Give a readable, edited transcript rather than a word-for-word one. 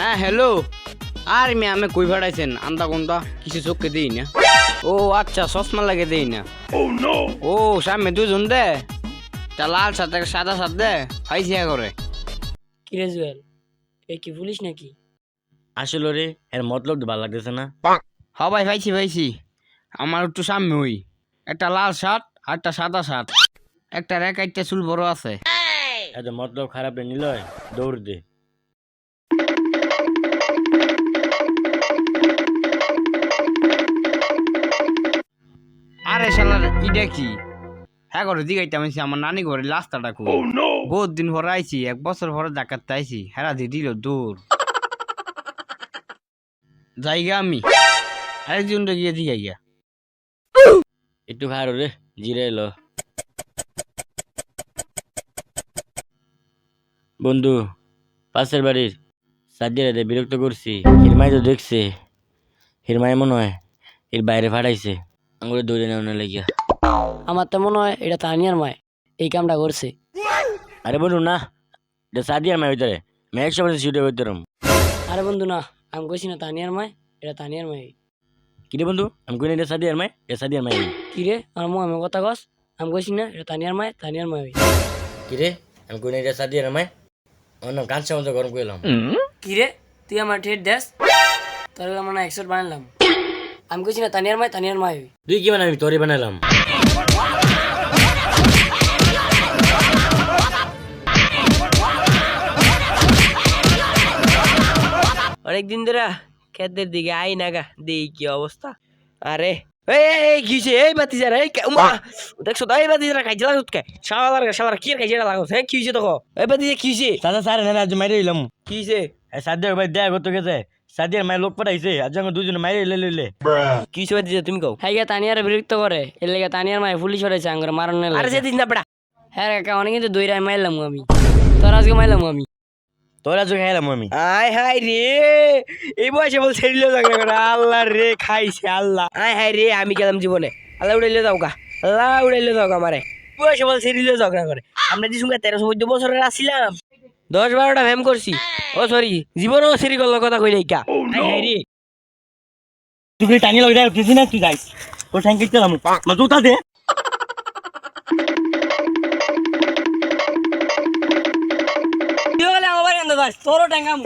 হ্যাঁ হ্যালো। আর আমি কই ভাড়াইছেন আন্দা কোনটা কিছু চোখকে দিই না। ও আচ্ছা চশমা লাগে দিই না। ও সামনে দুজন দে, তা লাল সাথে সাদা সাথ দে পাইছি করে। কিরে জুয়েল, এ কি পুলিশ নাকি? আসলে রে এর মতলব ভালো লাগতেছে না। হবাই পাইছি পাইছি। আমার একটু সামনে হই, একটা লাল শার্ট আর একটা সাদা শার্ট, একটা রেখা একটা চুল বড় আছে। এত মতলব খারাপ নিল দৌড় দে। আরে শালার ইডা কি? হ্যাঁ করে দিগাইতে আমি আমার নানি ঘরে রাস্তাটা কো বহুত দিন পরে আইছি, 1 বছর পরে ডাকাতে আইছি, হেরা দিয়ে দিল দূর জায়গা আমি আরেকজনটা গিয়ে দিগাই গিয়া। একটু খারো রে, জিরে এলো। বন্ধু পাশের বাড়ির সাজিয়ারে বিরক্ত করছি। হিরমাই তো দেখছে, হিরমাই মনে হয় এর বাইরে ফাটাইছে আঙুলে দৌড়ে নেওয়া লেগিয়া। আমার তো মনে হয় এটা তানিয়ার মায় এই কামটা করছে। আরে বন্ধু না, এটা সাদিয়ার মায়ের ভিতরে আমি 100% শুটে করতে পারম। আরে বন্ধু না, আমি কইছি না তানিয়ার মায়, এটা তানিয়ার মায়। কিরে বন্ধু, আমি কই না এটা সাদিয়ার মায়, এটা সাদিয়ার মায়। কিরে আমার মো আমি কথা কস, আমি কইছি না এটা তানিয়ার মায়, তানিয়ার মায়। কিরে আমি কই না এটা সাদিয়ার মায়, আমার নাম কাঁচা মতো গরম করলাম। কিরে তুই আমার ঠেট দেস, তোর আমার না 100 বানালাম। আমি কইছি না তানিয়ার মায়, তানিয়ার মায়। তুই কি বানাবি, তোরে বানালাম। অনেকদিন ধরে ক্ষেতের দিকে আই নাগা দেই কি অবস্থা। আরে এই কিছে এই বাতি যারা এই দেখছো তো এই বাতি যারা খাইছে লাগুত কে শালার কি খাইছে এটা লাগুত হ্যাঁ কি হইছে দেখো এই বাতি যে কি হইছে দাদা স্যার না আজ মাইরে এলাম। কি হইছে সাদিয়ার ভাই দেয়া করতে গেছে, সাদিয়ার মায়ের লোক পাঠাইছে আজ আমি দুজনে মাইরে লইলে। কি হইছে বাতি তুমি কও। হ্যাঁ গিয়া তানিয়ার বিরক্ত করে, এর লেগে তানিয়ার মায় পুলিশ হরেছে আঙ্গুর মারণের আরে লাগে। যেদিন না পড়া হ্যাঁ কাকা অনেক কিন্তু দইরাই মারলাম আমি, তোর আজকে মারলাম আমি। তোরা চোখে খাইলাম আমি। আয় হায় রে, এই বয়সে বল ছেড়িলে ঝগড়া করে আল্লাহ রে খাইছে আল্লাহ। আয় হায় রে আমি গেলাম জীবনে, আল্লাহ উড়াইলে যাও গা, আল্লাহ উড়াইলে যাও গা মারে। বয়সে বল ছেড়িলে ঝগড়া করে। আমরা যে সঙ্গে 13-14 বছরের আসছিলাম, 10-12টা ভ্যাম করছি। ও সরি জীবনও সেরি করলো কথা কই নাই কা। আয় হায় রে তুই টানিয়ে লগে উঠেছি না, তুই যাইস তোর ট্যাঙ্ক কিনতে লাম মা জুতা দে। তুই বলে আমার বাড়ি আনতে যাস, তোরও ট্যাঙ্গাম।